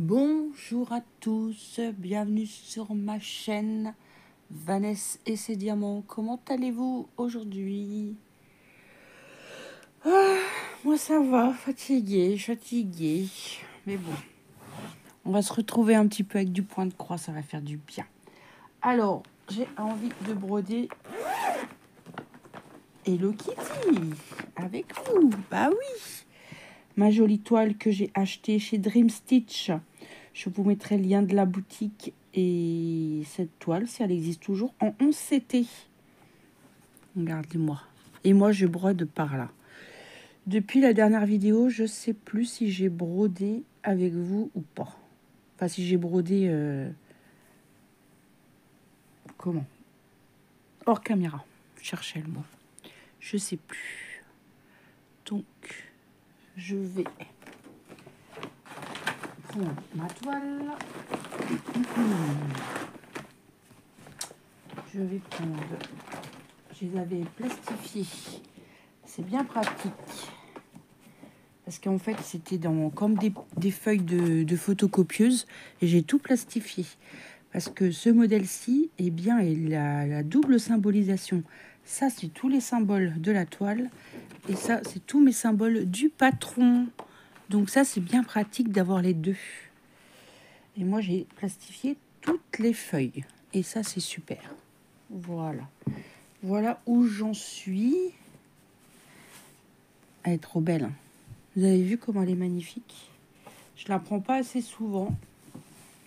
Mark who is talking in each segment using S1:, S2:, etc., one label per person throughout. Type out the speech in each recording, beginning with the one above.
S1: Bonjour à tous, bienvenue sur ma chaîne Vanessa et ses diamants. Comment allez-vous aujourd'hui? Moi ça va, fatiguée. Mais bon, on va se retrouver un petit peu avec du point de croix, ça va faire du bien. Alors, j'ai envie de broder Hello Kitty avec vous. Bah oui, ma jolie toile que j'ai achetée chez Dream Stitch. Je vous mettrai le lien de la boutique et cette toile, si elle existe toujours, en 11 CT. Regardez-moi. Et moi, je brode par là. Depuis la dernière vidéo, je sais plus si j'ai brodé avec vous ou pas. Enfin, si j'ai brodé... comment? Hors caméra. Je cherchais le mot. Je sais plus. Donc, je vais prendre ma toile. Je vais prendre... Je les avais plastifiés. C'est bien pratique. Parce qu'en fait, c'était comme des feuilles de photocopieuse. Et j'ai tout plastifié. Parce que ce modèle-ci, eh bien, il a la double symbolisation. Ça, c'est tous les symboles de la toile. Et ça, c'est tous mes symboles du patron. Donc ça, c'est bien pratique d'avoir les deux. Et moi, j'ai plastifié toutes les feuilles. Et ça, c'est super. Voilà. Voilà où j'en suis. Elle est trop belle. Hein. Vous avez vu comment elle est magnifique? Je la prends pas assez souvent.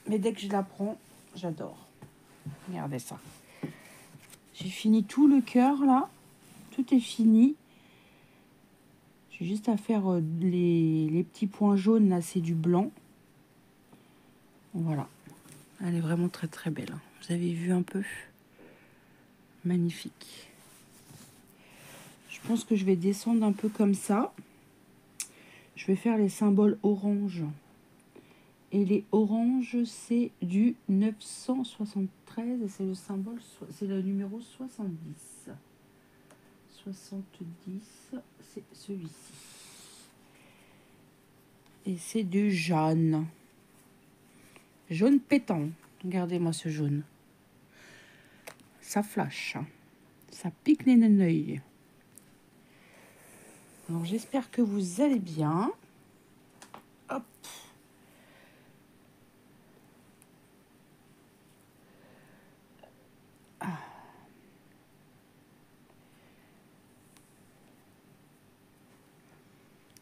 S1: Mais dès que je la prends, j'adore. Regardez ça. J'ai fini tout le cœur, là. Tout est fini. J'ai juste à faire les petits points jaunes, là, c'est du blanc. Voilà. Elle est vraiment très, très belle. Vous avez vu un peu? Magnifique. Je pense que je vais descendre un peu comme ça. Je vais faire les symboles orange. Et les oranges, c'est du 973. Et c'est le symbole, c'est le numéro 70. 70, c'est celui-ci. Et c'est du jaune. Jaune pétant. Regardez-moi ce jaune. Ça flash. Ça pique les neneuils. Alors, j'espère que vous allez bien. Hop. Ah.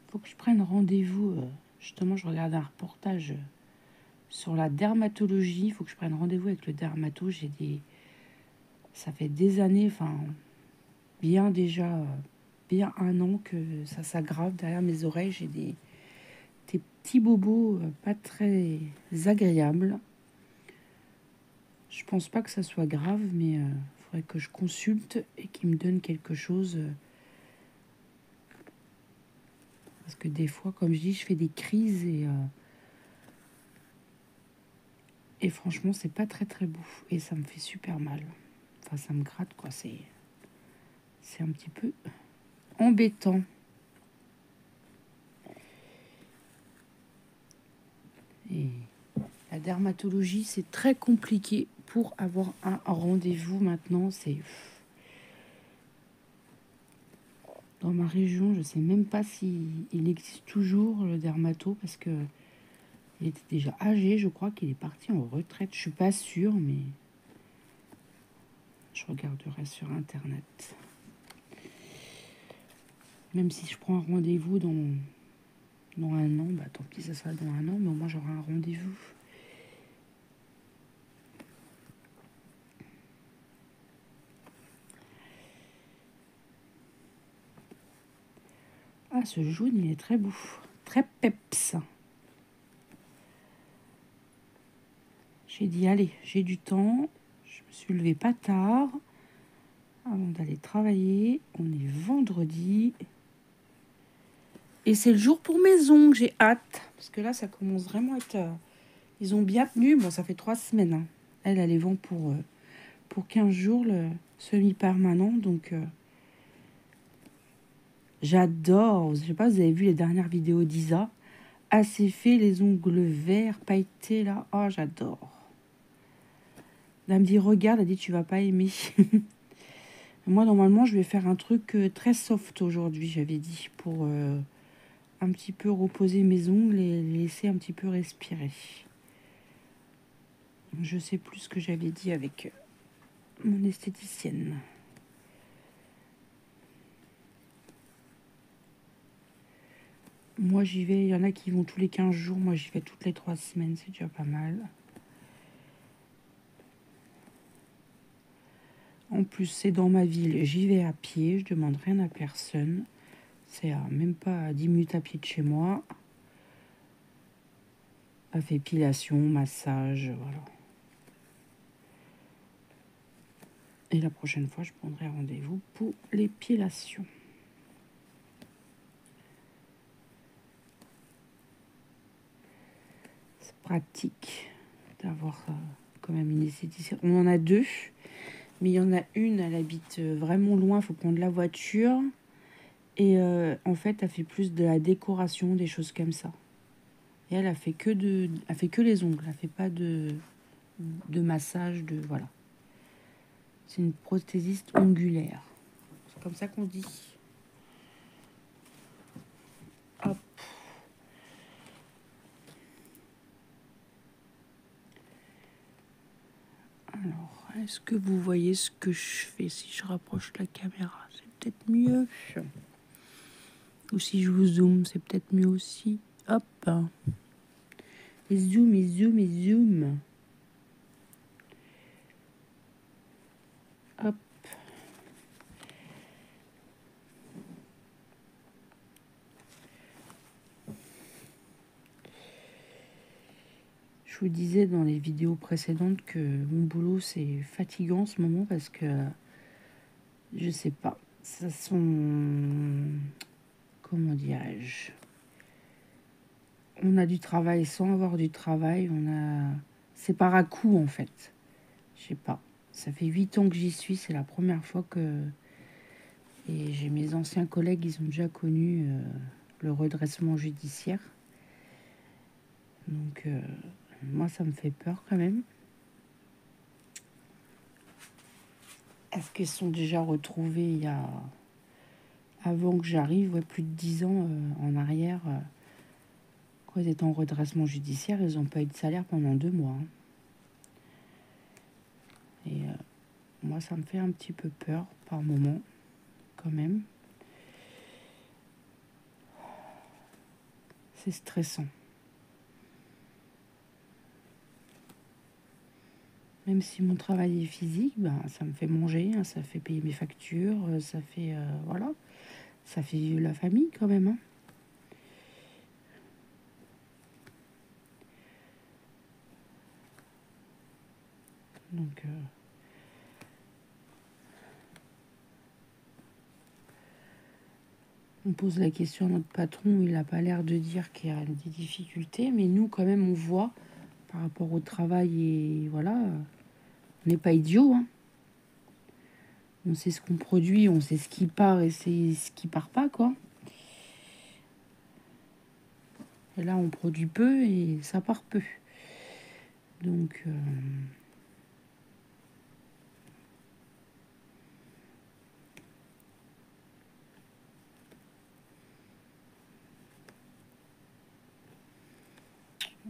S1: Faut que je prenne rendez-vous. Justement, je regarde un reportage sur la dermatologie. Il faut que je prenne rendez-vous avec le dermato. Ça fait des années, enfin, bien déjà, bien un an que ça s'aggrave derrière mes oreilles. J'ai des petits bobos pas très agréables. Je pense pas que ça soit grave, mais il faudrait que je consulte et qu'il me donne quelque chose. Parce que des fois, comme je dis, je fais des crises et franchement, c'est pas très très beau. Et ça me fait super mal. Enfin, ça me gratte, quoi. C'est un petit peu embêtant. Et la dermatologie, c'est très compliqué pour avoir un rendez-vous maintenant. C'est... Dans ma région, je sais même pas s'il existe toujours le dermato parce que il était déjà âgé. Je crois qu'il est parti en retraite. Je suis pas sûre, mais je regarderai sur Internet. Même si je prends un rendez-vous dans un an, bah tant pis, ça sera dans un an, mais au moins j'aurai un rendez-vous. Ah, ce jaune, il est très beau. Très peps. J'ai dit, allez, j'ai du temps. Je me suis levée pas tard avant d'aller travailler. On est vendredi. Et c'est le jour pour mes ongles. J'ai hâte. Parce que là, ça commence vraiment à être... ils ont bien tenu. Bon, ça fait 3 semaines. Hein. Elle les vend pour 15 jours, le semi-permanent. Donc, j'adore. Je sais pas, vous avez vu les dernières vidéos d'Isa. assez fait, les ongles verts pailletés là. Oh, j'adore. Elle me dit regarde, elle dit tu vas pas aimer. Moi normalement je vais faire un truc très soft aujourd'hui, j'avais dit, pour un petit peu reposer mes ongles et les laisser un petit peu respirer. Je sais plus ce que j'avais dit avec mon esthéticienne. Moi j'y vais, il y en a qui vont tous les 15 jours, moi j'y vais toutes les 3 semaines, c'est déjà pas mal. En plus c'est dans ma ville, j'y vais à pied, je demande rien à personne. C'est même pas à 10 minutes à pied de chez moi. Elle fait épilation, massage, voilà. Et la prochaine fois, je prendrai rendez-vous pour l'épilation. C'est pratique d'avoir quand même une esthéticienne. On en a deux, mais il y en a une, elle habite vraiment loin, il faut prendre la voiture. Et en fait, elle fait plus de la décoration, des choses comme ça. Et elle fait que les ongles, elle fait pas de massage, de voilà. C'est une prothésiste ongulaire. C'est comme ça qu'on dit. Hop. Alors, est-ce que vous voyez ce que je fais si je rapproche la caméra? C'est peut-être mieux. Ou si je vous zoome, c'est peut-être mieux aussi. Hop. Et zoom, et zoom, et zoom. Hop. Je vous disais dans les vidéos précédentes que mon boulot c'est fatigant en ce moment parce que je sais pas, ça sont, comment dirais-je, on a du travail sans avoir du travail, c'est par à coup en fait. Je sais pas, ça fait 8 ans que j'y suis, c'est la première fois que, et j'ai mes anciens collègues, ils ont déjà connu le redressement judiciaire. Donc moi ça me fait peur quand même. Est-ce qu'ils sont déjà retrouvés il y a, avant que j'arrive, ouais, plus de 10 ans en arrière, quand ils étaient en redressement judiciaire, ils n'ont pas eu de salaire pendant 2 mois. Hein. Et moi, ça me fait un petit peu peur par moment, quand même. C'est stressant. Même si mon travail est physique, ben, ça me fait manger, hein, ça fait payer mes factures, ça fait, voilà, ça fait vivre la famille quand même. Hein. Donc, on pose la question à notre patron, il n'a pas l'air de dire qu'il y a des difficultés, mais nous, quand même, on voit par rapport au travail et voilà, on n'est pas idiot. Hein. On sait ce qu'on produit, on sait ce qui part et c'est ce qui part pas, quoi. Et là, on produit peu et ça part peu. Donc,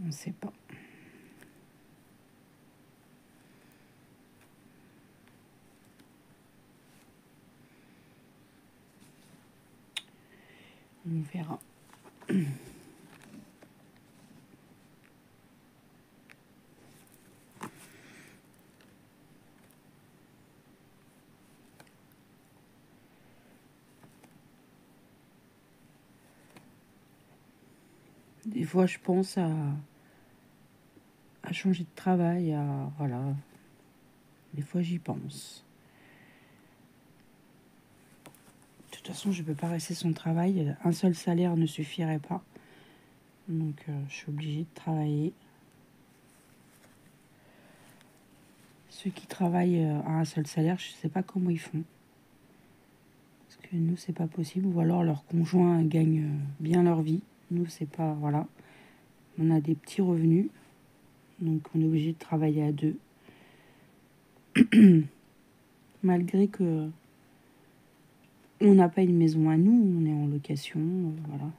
S1: on ne sait pas. On verra. Des fois, je pense à changer de travail, à voilà. Des fois, j'y pense. De toute façon, je ne peux pas rester sans travail. Un seul salaire ne suffirait pas. Donc, je suis obligée de travailler. Ceux qui travaillent à un seul salaire, je ne sais pas comment ils font. Parce que nous, c'est pas possible. Ou alors, leurs conjoints gagnent bien leur vie. Nous, c'est pas... Voilà. on a des petits revenus. Donc, on est obligé de travailler à deux. Malgré que on n'a pas une maison à nous, on est en location, voilà.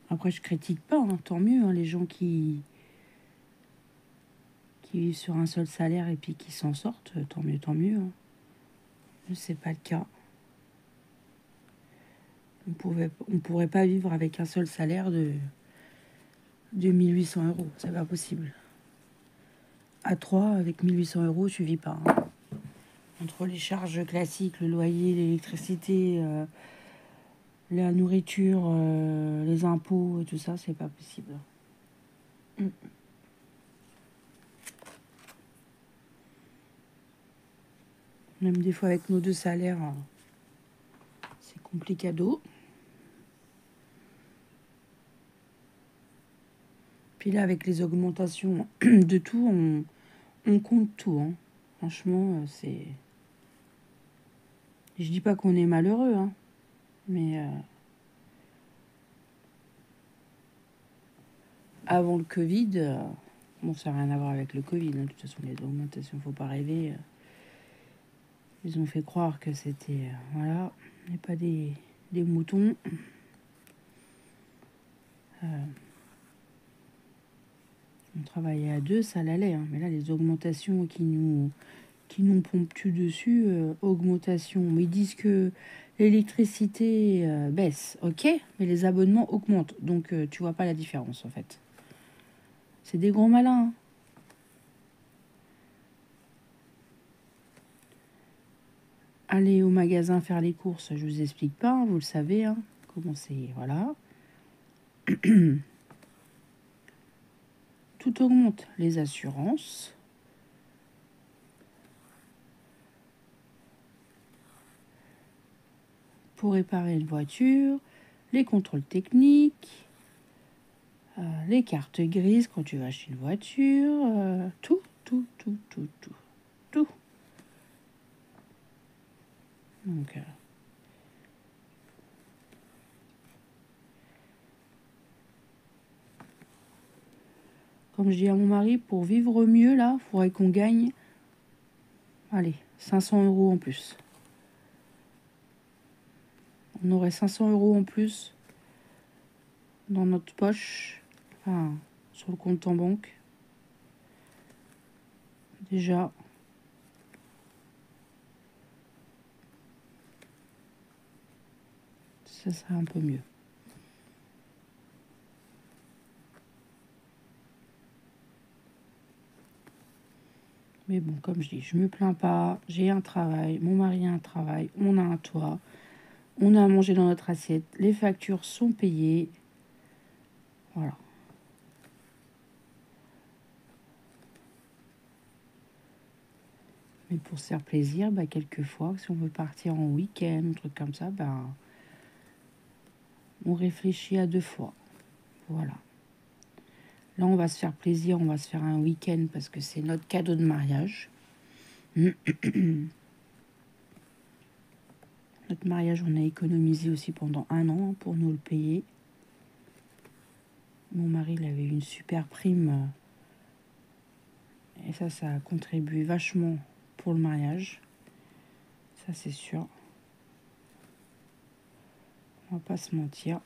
S1: Après, je critique pas, hein, tant mieux, hein, les gens qui vivent sur un seul salaire et puis qui s'en sortent, tant mieux, tant mieux. Hein. C'est pas le cas. On pourrait pas vivre avec un seul salaire de 1800 euros, c'est pas possible. À 3, avec 1800 euros, tu vis pas. Hein. Entre les charges classiques, le loyer, l'électricité, la nourriture, les impôts et tout ça, c'est pas possible. Mm. Même des fois avec nos deux salaires, c'est complicado. Puis là, avec les augmentations de tout, on compte tout. Hein. Franchement, c'est... Je dis pas qu'on est malheureux, hein, mais avant le Covid, bon, ça n'a rien à voir avec le Covid. Hein, de toute façon, les augmentations, faut pas rêver. Ils ont fait croire que c'était... voilà, on n'est pas des moutons. On travaillait à deux, ça l'allait. Hein, mais là, les augmentations qui nous pompent dessus, augmentation. Mais ils disent que l'électricité baisse, ok, mais les abonnements augmentent. Donc, tu vois pas la différence, en fait. C'est des gros malins. Hein. Aller au magasin faire les courses, je vous explique pas, hein, vous le savez. Hein, comment c'est, voilà. Tout augmente. Les assurances. Pour réparer une voiture. Les contrôles techniques. Les cartes grises quand tu vas acheter une voiture. Tout. Donc, comme je dis à mon mari, pour vivre mieux, là, il faudrait qu'on gagne, allez, 500 euros en plus. On aurait 500 euros en plus dans notre poche, enfin, sur le compte en banque. Déjà, ça serait un peu mieux. Mais bon, comme je dis, je me plains pas. J'ai un travail, mon mari a un travail, on a un toit, on a à manger dans notre assiette, les factures sont payées. Voilà. Mais pour se faire plaisir, bah, quelquefois, si on veut partir en week-end, un truc comme ça, bah, on réfléchit à deux fois. Voilà. Là, on va se faire plaisir, on va se faire un week-end parce que c'est notre cadeau de mariage. Notre mariage, on a économisé aussi pendant 1 an pour nous le payer. Mon mari, il avait une super prime. Et ça a contribué vachement pour le mariage. Ça, c'est sûr. On va pas se mentir.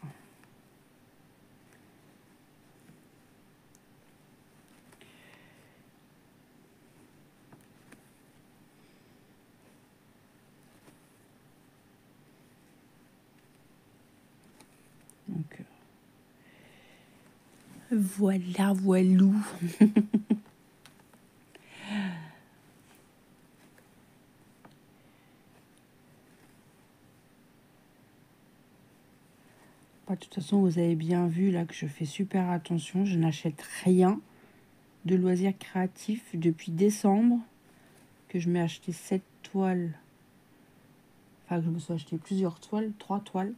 S1: Donc, voilà, voilou. De toute façon, vous avez bien vu là que je fais super attention. Je n'achète rien de loisirs créatifs depuis décembre. Que je m'ai acheté 7 toiles. Enfin, que je me suis acheté plusieurs toiles, 3 toiles.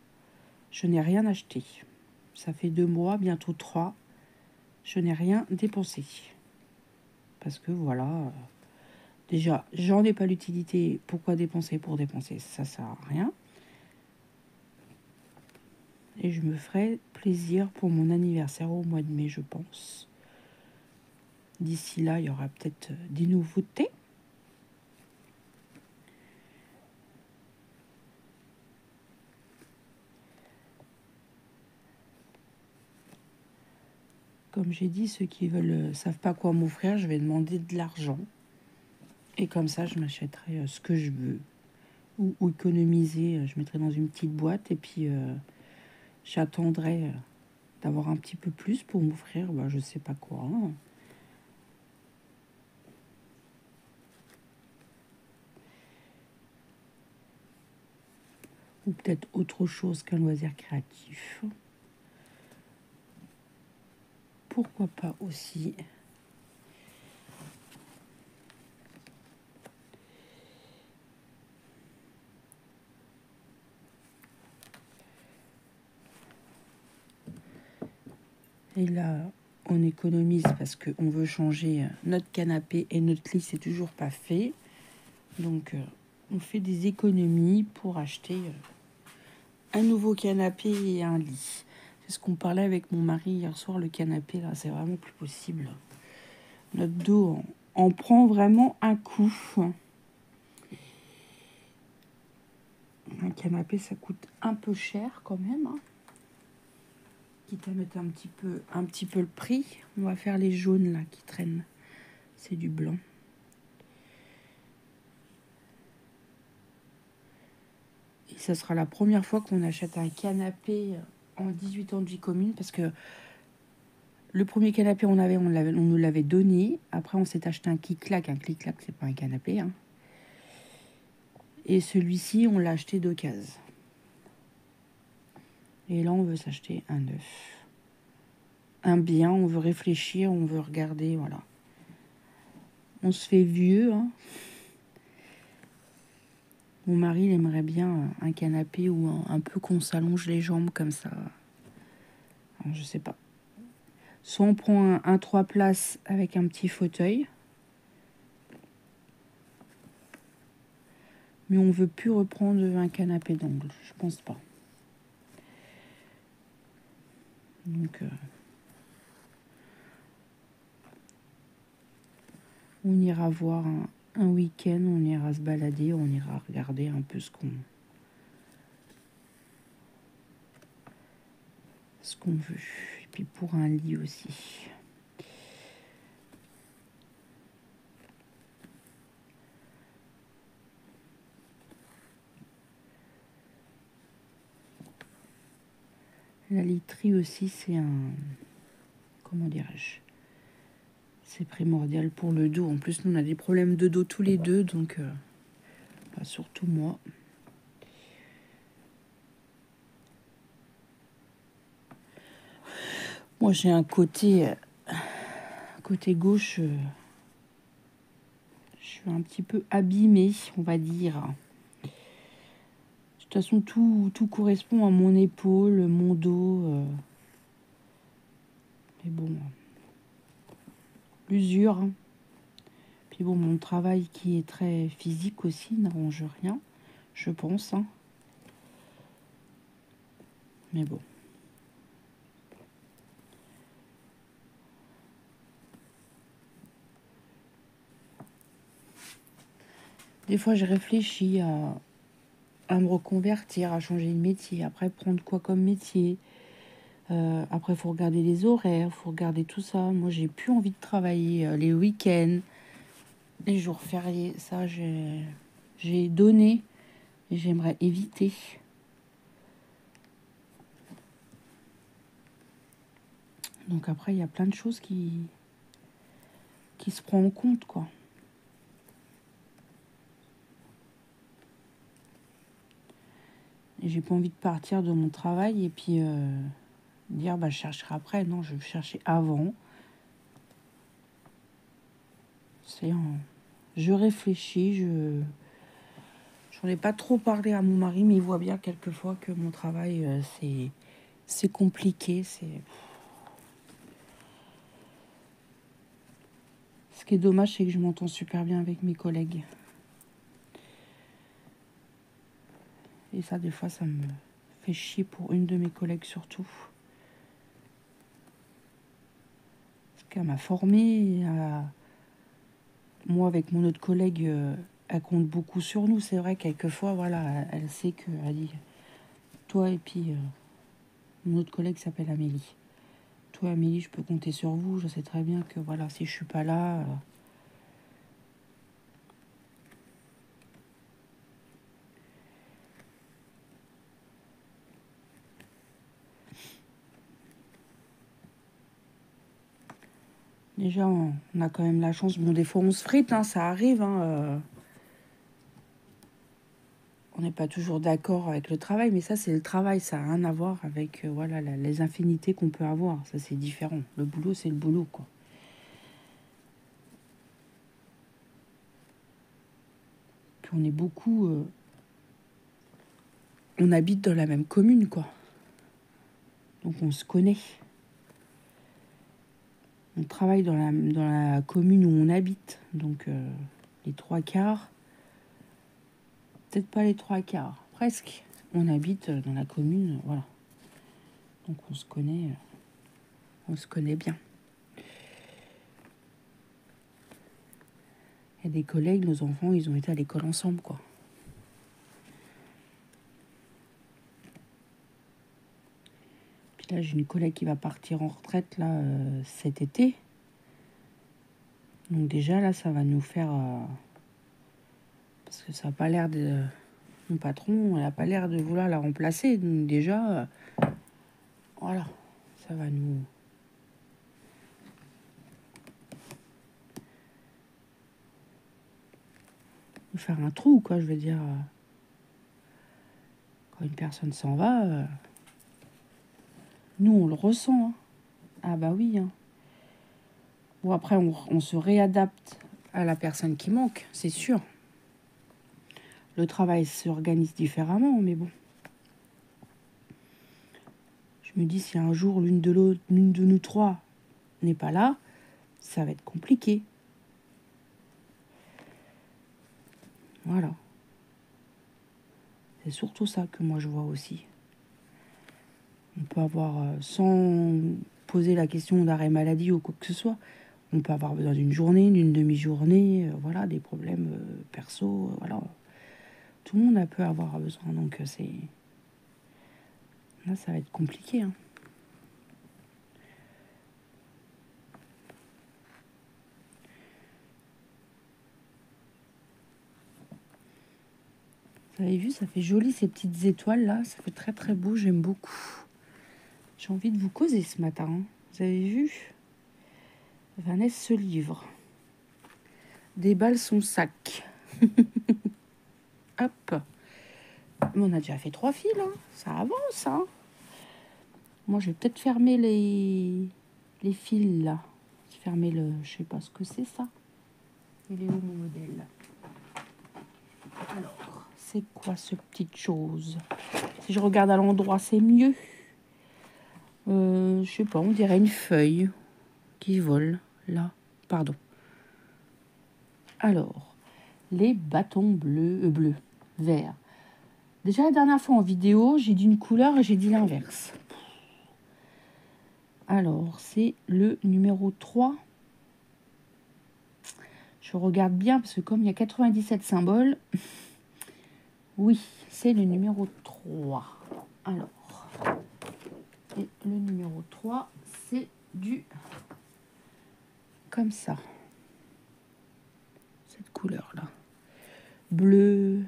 S1: Je n'ai rien acheté. Ça fait 2 mois, bientôt 3. Je n'ai rien dépensé. Parce que voilà, déjà, j'en ai pas l'utilité. Pourquoi dépenser pour dépenser? Ça sert à rien. Et je me ferai plaisir pour mon anniversaire au mois de mai, je pense. D'ici là, il y aura peut-être des nouveautés. Comme j'ai dit, ceux qui veulent savent pas quoi m'offrir, je vais demander de l'argent. Et comme ça, je m'achèterai ce que je veux. Ou économiser, je mettrai dans une petite boîte. Et puis, j'attendrai d'avoir un petit peu plus pour m'offrir, je sais pas quoi. Hein. Ou peut-être autre chose qu'un loisir créatif. Pourquoi pas aussi. Et là, on économise parce qu'on veut changer notre canapé et notre lit, c'est toujours pas fait. Donc, on fait des économies pour acheter un nouveau canapé et un lit. C'est ce qu'on parlait avec mon mari hier soir, le canapé, là, c'est vraiment plus possible. Notre dos en prend vraiment un coup. Un canapé, ça coûte un peu cher quand même. Hein. Quitte à mettre un petit peu le prix. On va faire les jaunes là qui traînent. C'est du blanc. Et ça sera la première fois qu'on achète un canapé en 18 ans de vie commune parce que le premier canapé on nous l'avait donné. Après on s'est acheté un clic-clac. Un clic-clac, c'est pas un canapé. Hein. Et celui-ci, on l'a acheté d'occasion. Et là, on veut s'acheter un neuf. Un bien, on veut réfléchir, on veut regarder, voilà. On se fait vieux, hein. Mon mari, il aimerait bien un canapé ou un peu qu'on s'allonge les jambes comme ça. Alors, je sais pas. Soit on prend un 3 places avec un petit fauteuil. Mais on veut plus reprendre un canapé d'angle. Je pense pas. Donc, on ira voir un week-end, on ira se balader, on ira regarder un peu ce qu'on veut. Et puis pour un lit aussi. La literie aussi, c'est comment dirais-je, c'est primordial pour le dos. En plus, nous, on a des problèmes de dos tous les deux, donc surtout moi. Moi, j'ai un côté gauche, je suis un petit peu abîmée, on va dire. De toute façon, tout correspond à mon épaule, mon dos. Mais bon, l'usure. Hein. Puis bon, mon travail qui est très physique aussi n'arrange rien, je pense. Hein. Mais bon. Des fois, je réfléchis à me reconvertir, à changer de métier. Après, prendre quoi comme métier. Après, il faut regarder les horaires, il faut regarder tout ça. Moi, j'ai plus envie de travailler les week-ends, les jours fériés. Ça, j'ai donné et j'aimerais éviter. Donc après, il y a plein de choses qui se prennent en compte, quoi. Et j'ai pas envie de partir de mon travail et puis dire, je chercherai après. Non, je vais chercher avant. Je réfléchis, j'en ai pas trop parlé à mon mari, mais il voit bien quelquefois que mon travail, c'est compliqué. Ce qui est dommage, c'est que je m'entends super bien avec mes collègues. Et ça, des fois, ça me fait chier pour une de mes collègues surtout. Parce qu'elle m'a formée. Moi, avec mon autre collègue, elle compte beaucoup sur nous. C'est vrai, quelquefois, voilà, elle sait qu'elle dit... Toi et puis mon autre collègue s'appelle Amélie. Toi, Amélie, je peux compter sur vous. Je sais très bien que, voilà, si je suis pas là... Déjà, on a quand même la chance. Bon, des fois, on se frite, hein, ça arrive. Hein, on n'est pas toujours d'accord avec le travail, mais ça, c'est le travail. Ça n'a rien à voir avec voilà, les infinités qu'on peut avoir. Ça, c'est différent. Le boulot, c'est le boulot, quoi. Puis on est beaucoup... on habite dans la même commune, quoi. Donc, on se connaît. On travaille dans la commune où on habite. Donc, les 3/4... Peut-être pas les 3/4, presque. On habite dans la commune, voilà. Donc on se connaît bien. Il y a des collègues, nos enfants, ils ont été à l'école ensemble, quoi. Puis là, j'ai une collègue qui va partir en retraite, là, cet été. Donc déjà, là, ça va nous faire... parce que ça n'a pas l'air de... Mon patron, elle n'a pas l'air de vouloir la remplacer. Donc déjà, voilà, ça va nous faire un trou, quoi, je veux dire. Quand une personne s'en va, nous, on le ressent. Hein. Ah bah oui. Hein. Bon, après, on se réadapte à la personne qui manque, c'est sûr. Le travail s'organise différemment, mais bon. Je me dis, si un jour l'une de nous trois n'est pas là, ça va être compliqué. Voilà. C'est surtout ça que moi je vois aussi. On peut avoir, sans poser la question d'arrêt maladie ou quoi que ce soit, on peut avoir besoin d'une journée, d'une demi-journée, voilà, des problèmes perso, voilà. Tout le monde peut avoir besoin, donc c'est... Là, ça va être compliqué, hein. Vous avez vu, ça fait joli ces petites étoiles là, ça fait très très beau, j'aime beaucoup. J'ai envie de vous causer ce matin, hein. Vous avez vu? Vanessa se livre. Déballe son sac. Hop. Mais on a déjà fait 3 fils, hein. Ça avance, hein. Moi, je vais peut-être fermer les fils là. Fermer le... Je sais pas ce que c'est ça. Il est où mon modèle? Alors, c'est quoi ce petite chose? Si je regarde à l'endroit, c'est mieux. Je sais pas, on dirait une feuille qui vole là. Pardon. Alors, les bâtons bleus, verts. Déjà, la dernière fois en vidéo, j'ai dit une couleur et j'ai dit l'inverse. Alors, c'est le numéro 3. Je regarde bien parce que comme il y a 97 symboles, oui, c'est le numéro 3. Alors, et le numéro 3, c'est du... comme ça. Cette couleur-là. Bleu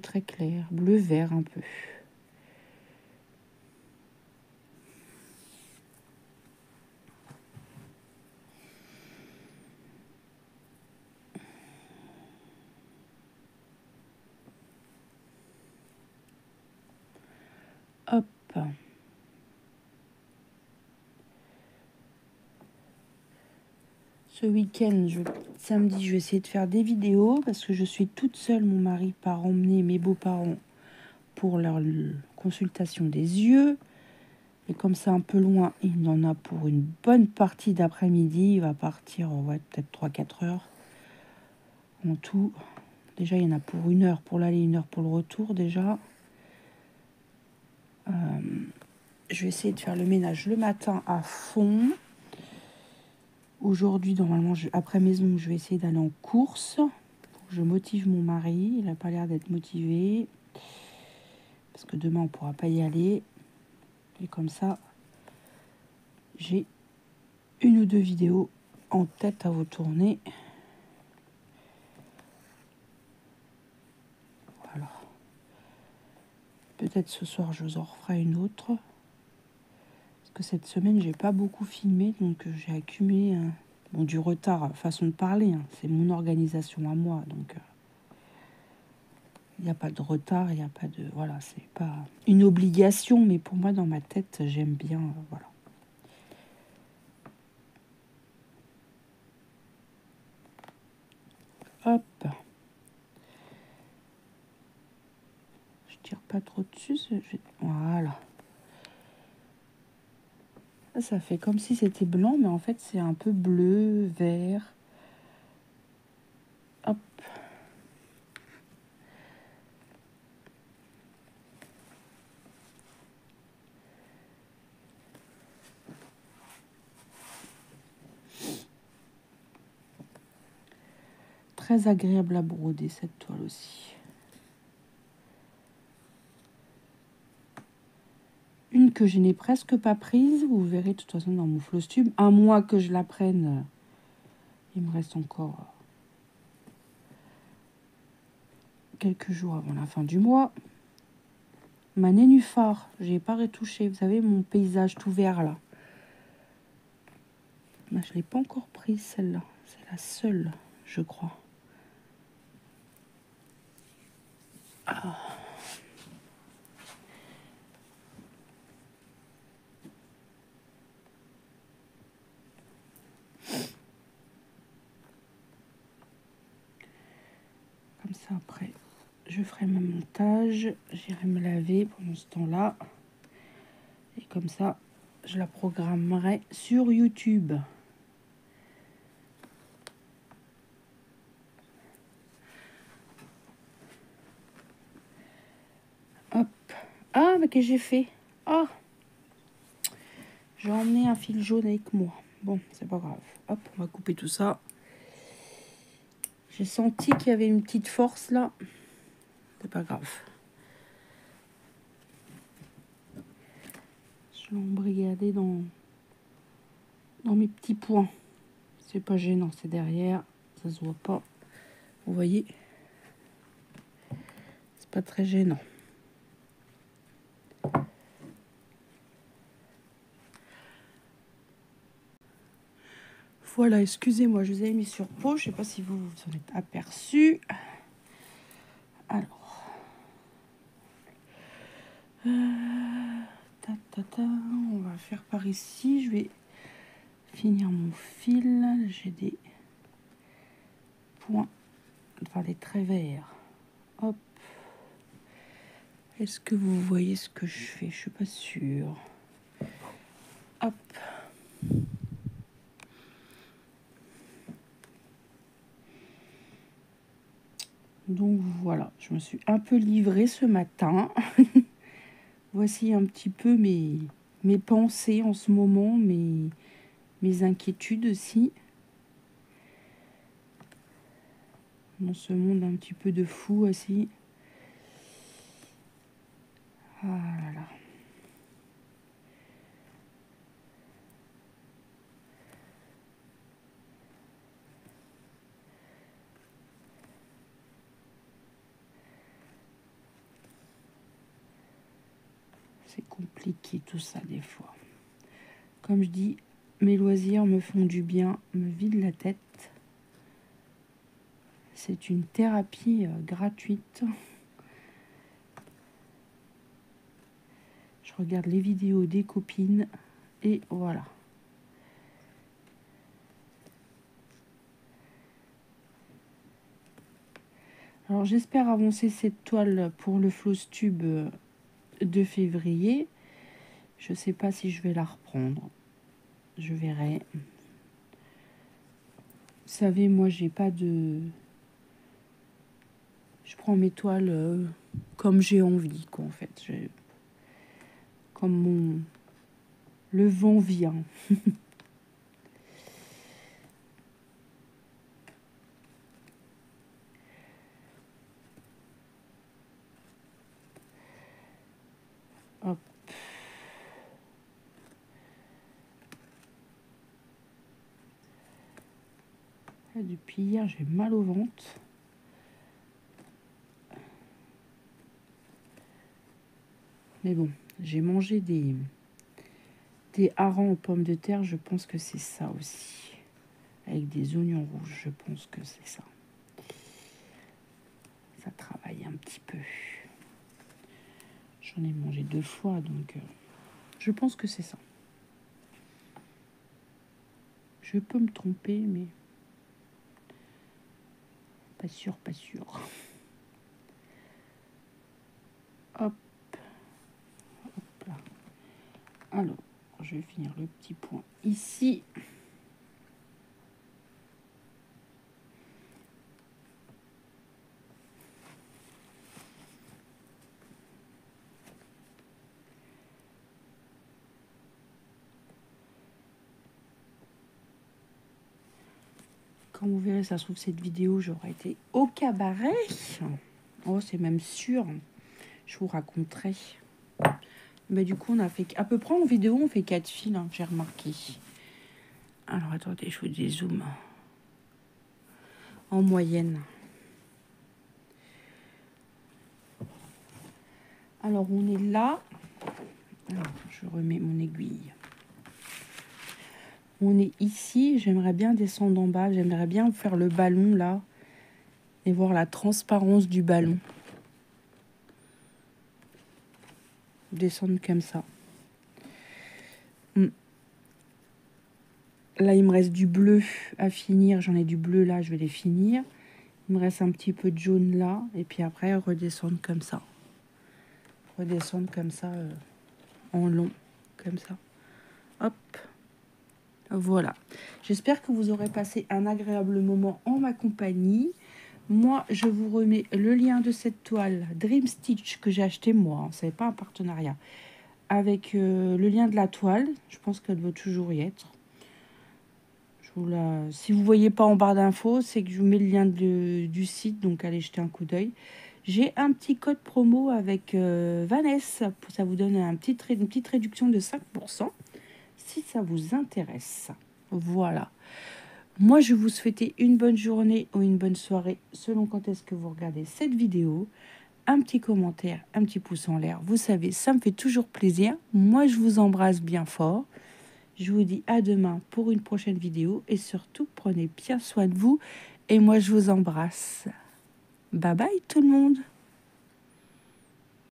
S1: très clair, bleu vert un peu. Hop. Ce week-end, samedi, je vais essayer de faire des vidéos parce que je suis toute seule. Mon mari part emmener mes beaux-parents pour leur consultation des yeux. Et comme c'est un peu loin, il en a pour une bonne partie d'après-midi. Il va partir, ouais, peut-être 3-4 heures. En tout, déjà, il y en a pour 1 heure pour l'aller, 1 heure pour le retour, déjà. Je vais essayer de faire le ménage le matin à fond. Aujourd'hui, normalement, après maison, je vais essayer d'aller en course. Faut que je motive mon mari. Il n'a pas l'air d'être motivé. Parce que demain, on ne pourra pas y aller. Et comme ça, j'ai une ou deux vidéos en tête à vous tourner. Voilà. Peut-être ce soir, je vous en referai une autre. Parce que cette semaine, j'ai pas beaucoup filmé. Donc, j'ai accumulé du retard, façon de parler. Hein. C'est mon organisation à moi. Donc, il n'y a pas de retard. Il n'y a pas de... Voilà, c'est pas une obligation. Mais pour moi, dans ma tête, j'aime bien... voilà. Hop. Je tire pas trop dessus. Voilà. Ça fait comme si c'était blanc, mais en fait, c'est un peu bleu, vert. Hop. Très agréable à broder, cette toile aussi. Une que je n'ai presque pas prise. Vous verrez de toute façon dans mon floss tube. À moins que je la prenne, il me reste encore quelques jours avant la fin du mois. Ma nénuphar, je n'ai pas retouché. Vous savez, mon paysage tout vert là. Je ne l'ai pas encore prise celle-là. C'est la seule, je crois. Ah. Comme ça, après, je ferai mon montage. J'irai me laver pendant ce temps-là. Et comme ça, je la programmerai sur YouTube. Hop. Ah, mais que j'ai fait? Ah, j'ai emmené un fil jaune avec moi. Bon, c'est pas grave. Hop, on va couper tout ça. J'ai senti qu'il y avait une petite force là. C'est pas grave. Je vais embrigader dans mes petits points. C'est pas gênant, c'est derrière. Ça se voit pas. Vous voyez? C'est pas très gênant. Voilà, excusez-moi, je vous ai mis sur pause. Je sais pas si vous vous en êtes aperçu. Alors. On va faire par ici. Je vais finir mon fil. J'ai des points, enfin des traits verts. Hop. Est-ce que vous voyez ce que je fais? Je suis pas sûre. Hop. Donc voilà, je me suis un peu livrée ce matin. Voici un petit peu mes pensées en ce moment, mes inquiétudes aussi. Dans ce monde un petit peu de fou aussi. Ah là là. C'est compliqué tout ça des fois. Comme je dis, mes loisirs me font du bien, me vident la tête. C'est une thérapie gratuite. Je regarde les vidéos des copines et voilà. Alors j'espère avancer cette toile pour le floss tube de février. Je sais pas si je vais la reprendre. Je verrai. Vous savez, moi j'ai pas de... Je prends mes toiles comme j'ai envie, quoi, en fait. le vent vient. Hop. Là, depuis hier, j'ai mal au ventre. Mais bon, j'ai mangé des harengs aux pommes de terre, je pense que c'est ça aussi. Avec des oignons rouges, je pense que c'est ça. Ça travaille un petit peu. J'en ai mangé 2 fois, donc je pense que c'est ça. Je peux me tromper, mais pas sûr, pas sûr. Hop. Hop là. Alors, je vais finir le petit point ici. Quand vous verrez, ça se trouve, cette vidéo, j'aurais été au cabaret. Oh, c'est même sûr. Je vous raconterai. Mais du coup, on a fait à peu près en vidéo, on fait 4 fils, hein, j'ai remarqué. Alors, attendez, je vous dézoome. En moyenne. Alors, on est là. Alors, je remets mon aiguille. On est ici. J'aimerais bien descendre en bas. J'aimerais bien faire le ballon, là. Et voir la transparence du ballon. Descendre comme ça. Là, il me reste du bleu à finir. J'en ai du bleu là, je vais les finir. Il me reste un petit peu de jaune là. Et puis après, redescendre comme ça. Redescendre comme ça, en long. Comme ça. Hop. Voilà. J'espère que vous aurez passé un agréable moment en ma compagnie. Moi, je vous remets le lien de cette toile Dream Stitch que j'ai acheté moi. Hein, ce n'est pas un partenariat. Avec le lien de la toile. Je pense qu'elle doit toujours y être. Si vous ne voyez pas en barre d'infos, c'est que je vous mets le lien du site. Donc, allez jeter un coup d'œil. J'ai un petit code promo avec Vanessa. Ça vous donne une petite réduction de 5%. Si ça vous intéresse. Voilà. Moi, je vous souhaite une bonne journée ou une bonne soirée, selon quand est-ce que vous regardez cette vidéo. Un petit commentaire, un petit pouce en l'air. Vous savez, ça me fait toujours plaisir. Moi, je vous embrasse bien fort. Je vous dis à demain pour une prochaine vidéo. Et surtout, prenez bien soin de vous. Et moi, je vous embrasse. Bye bye tout le monde.